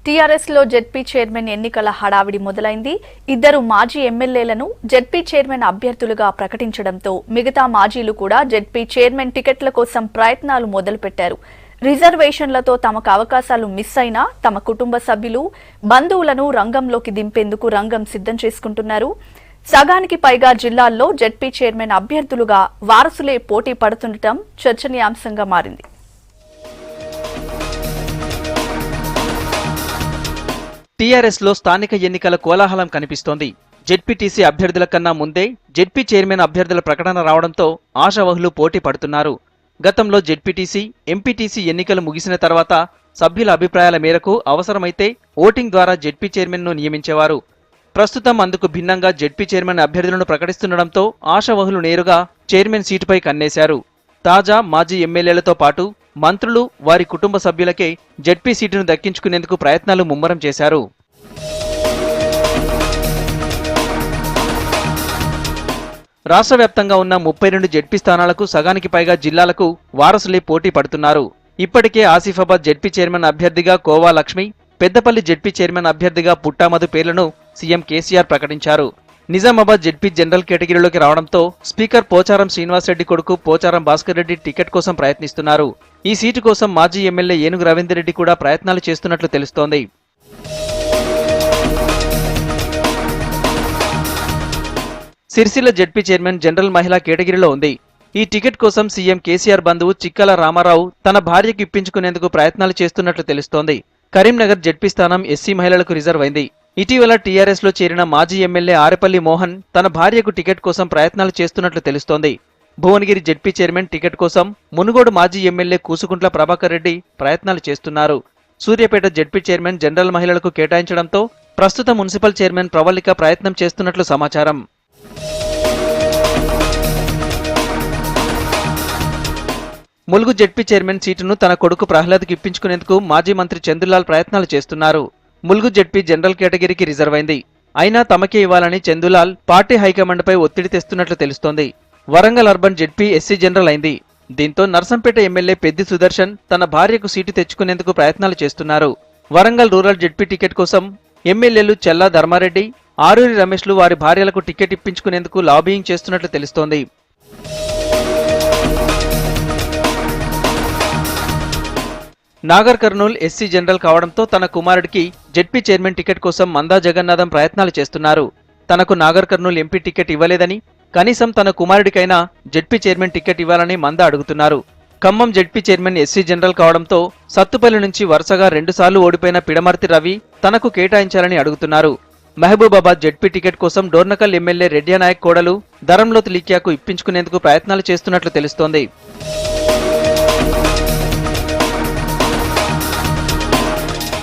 TRS లో ZP chairman ఎన్నికల హడావిడి మొదలైంది. ఇద్దరు మాజీ ఎమ్మెల్యేలను జెడ్పీ చైర్మన్ అభ్యర్థులుగా ప్రకటించడంతో మిగతా మాజీలు కూడా జెడ్పీ చైర్మన్ టికెట్ల కోసం ప్రయత్నాలు మొదలుపెట్టారు. రిజర్వేషన్లతో తమకు అవకాశాలు మిస్ అయినా తమ కుటుంబ సభ్యులు, బంధువులను రంగంలోకి దింపేందుకు రంగం సిద్ధం చేసుకుంటున్నారు. సగానికి పైగా జిల్లాల్లో జెడ్పీ చైర్మన్ అభ్యర్థులుగా వారసులే పోటీ పడుతుండటం చర్చనీయాంశంగా మారింది. టీఆర్ఎస్ లో స్థానిక ఎన్నికల కోలాహలం కనిపిస్తోంది. జెడ్పీటీసీ అభ్యర్థుల కన్నా ముందే జెడ్పీ చైర్మన్ అభ్యర్థుల ప్రకటన రావడంతో ఆశావహులు పోటీ పడుతున్నారు. గతంలో జెడ్పీటీసీ, ఎంపీటీసీ ఎన్నికలు ముగిసిన తర్వాత సభ్యుల అభిప్రాయాల మేరకు అవసరమైతే ఓటింగ్ ద్వారా జెడ్పీ చైర్మన్ ను నియమించేవారు. ప్రస్తుతం అందుకు భిన్నంగా జెడ్పీ చైర్మన్ అభ్యర్థులను ప్రకటిస్తుండటంతో ఆశావహులు నేరుగా చైర్మన్ సీటుపై కన్నేశారు. తాజా మాజీ ఎమ్మెల్యేలతో పాటు మంత్రులు, వారి కుటుంబ సభ్యులకే జెడ్పీ సీటును దక్కించుకునేందుకు ప్రయత్నాలు ముమ్మరం చేశారు. రాష్ట్ర వ్యాప్తంగా ఉన్న 32 జెడ్పీ స్థానాలకు సగానికి పైగా జిల్లాలకు వారసులే పోటీ పడుతున్నారు. ఇప్పటికే ఆసిఫాబాద్ జెడ్పీ చైర్మన్ అభ్యర్థిగా కోవా లక్ష్మి, పెద్దపల్లి జెడ్పీ చైర్మన్ అభ్యర్థిగా పుట్టామధు పేర్లను సీఎం కేసీఆర్ ప్రకటించారు. నిజామాబాద్ జెడ్పీ జనరల్ కేటగిరీలోకి రావడంతో స్పీకర్ పోచారం శ్రీనివాసరెడ్డి కొడుకు పోచారం భాస్కర్ రెడ్డి టికెట్ కోసం ప్రయత్నిస్తున్నారు. ఈ సీటు కోసం మాజీ ఎమ్మెల్యే ఏనుగు రవీందర్ రెడ్డి కూడా ప్రయత్నాలు చేస్తున్నట్లు తెలుస్తోంది. సిరిసిల్ల జెడ్పీ చైర్మన్ జనరల్ మహిళా కేటగిరీలో ఉంది. ఈ టికెట్ కోసం సీఎం కేసీఆర్ బంధువు చిక్కల రామారావు తన భార్యకు ఇప్పించుకునేందుకు ప్రయత్నాలు చేస్తున్నట్లు తెలుస్తోంది. కరీంనగర్ జెడ్పీ స్థానం ఎస్సీ మహిళలకు రిజర్వ్ అయింది. ఇటీవల టీఆర్ఎస్ లో చేరిన మాజీ ఎమ్మెల్యే ఆరేపల్లి మోహన్ తన భార్యకు టికెట్ కోసం ప్రయత్నాలు చేస్తున్నట్లు తెలుస్తోంది. భువనగిరి జెడ్పీ చైర్మన్ టికెట్ కోసం మునుగోడు మాజీ ఎమ్మెల్యే కూసుకుంట్ల ప్రభాకర్ రెడ్డి ప్రయత్నాలు చేస్తున్నారు. సూర్యాపేట జెడ్పీ చైర్మన్ జనరల్ మహిళలకు కేటాయించడంతో ప్రస్తుత మున్సిపల్ చైర్మన్ ప్రవళిక ప్రయత్నం చేస్తున్నట్లు సమాచారం. ములుగు జెడ్పీ చైర్మన్ సీటును తన కొడుకు ప్రహ్లాద్కు ఇప్పించుకునేందుకు మాజీ మంత్రి చందులాల్ ప్రయత్నాలు చేస్తున్నారు. ములుగు జెడ్పీ జనరల్ కేటగిరీకి రిజర్వ్ అయింది. అయినా తమకే ఇవ్వాలని చందులాల్ పార్టీ హైకమాండ్పై ఒత్తిడి తెస్తున్నట్లు తెలుస్తోంది. Warangal urban ZP SC general అయింది. దీంతో నర్సంపేట ఎమ్మెల్యే పెద్ది సుదర్శన్ తన భార్యకు సీటు తెచ్చుకునేందుకు ప్రయత్నాలు చేస్తున్నారు. వరంగల్ రూరల్ జెడ్పీ టికెట్ కోసం ఎమ్మెల్యేలు చెల్లా ధర్మారెడ్డి, ఆరూరి రమేష్లు వారి భార్యలకు టికెట్ ఇప్పించుకునేందుకు లాబియింగ్ చేస్తున్నట్లు తెలుస్తోంది. నాగర్ కర్నూల్ ఎస్సీ జనరల్ కావడంతో తన కుమారుడికి జెడ్పీ చైర్మన్ టికెట్ కోసం మందా జగన్నాథం ప్రయత్నాలు చేస్తున్నారు. తనకు నాగర్ కర్నూల్ ఎంపీ టికెట్ ఇవ్వలేదని, కనీసం తన కుమారుడికైనా జెడ్పీ చైర్మన్ టికెట్ ఇవ్వాలని మందా అడుగుతున్నారు. Khammam ZP chairman SC general కావడంతో సత్తుపల్లి నుంచి వరుసగా 2 సార్లు ఓడిపోయిన పిడమర్తి రవి తనకు కేటాయించాలని అడుగుతున్నారు. మహబూబాబాద్ జెడ్పీ టికెట్ కోసం డోర్నకల్ ఎమ్మెల్యే రెడ్డినాయక్ కోడలు ధరంలోతు లీక్యాకు ఇప్పించుకునేందుకు ప్రయత్నాలు చేస్తున్నట్లు తెలుస్తోంది.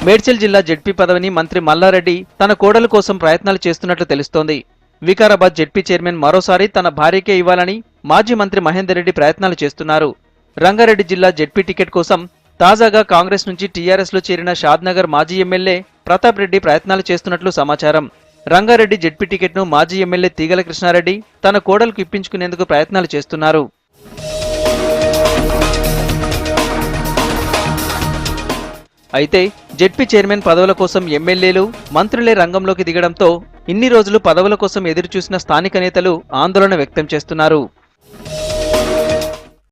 మేడ్చల్ జిల్లా జెడ్పీ పదవిని మంత్రి మల్లారెడ్డి తన కోడలు కోసం ప్రయత్నాలు చేస్తున్నట్లు తెలుస్తోంది. వికారాబాద్ జెడ్పీ చైర్మన్ మరోసారి తన భార్యకే ఇవ్వాలని మాజీ మంత్రి మహేందర్ రెడ్డి ప్రయత్నాలు చేస్తున్నారు. రంగారెడ్డి జిల్లా జెడ్పీ టికెట్ కోసం తాజాగా కాంగ్రెస్ నుంచి టీఆర్ఎస్ లో చేరిన షాద్నగర్ మాజీ ఎమ్మెల్యే ప్రతాప్ రెడ్డి ప్రయత్నాలు చేస్తున్నట్లు సమాచారం. రంగారెడ్డి జెడ్పీ టికెట్ను మాజీ ఎమ్మెల్యే తీగల కృష్ణారెడ్డి తన కోడలకు ఇప్పించుకునేందుకు ప్రయత్నాలు చేస్తున్నారు. అయితే జెడ్పీ చైర్మన్ పదవుల కోసం ఎమ్మెల్యేలు, మంత్రులే రంగంలోకి దిగడంతో ఇన్ని రోజులు పదవుల కోసం ఎదురుచూసిన స్థానిక నేతలు ఆందోళన వ్యక్తం చేస్తున్నారు.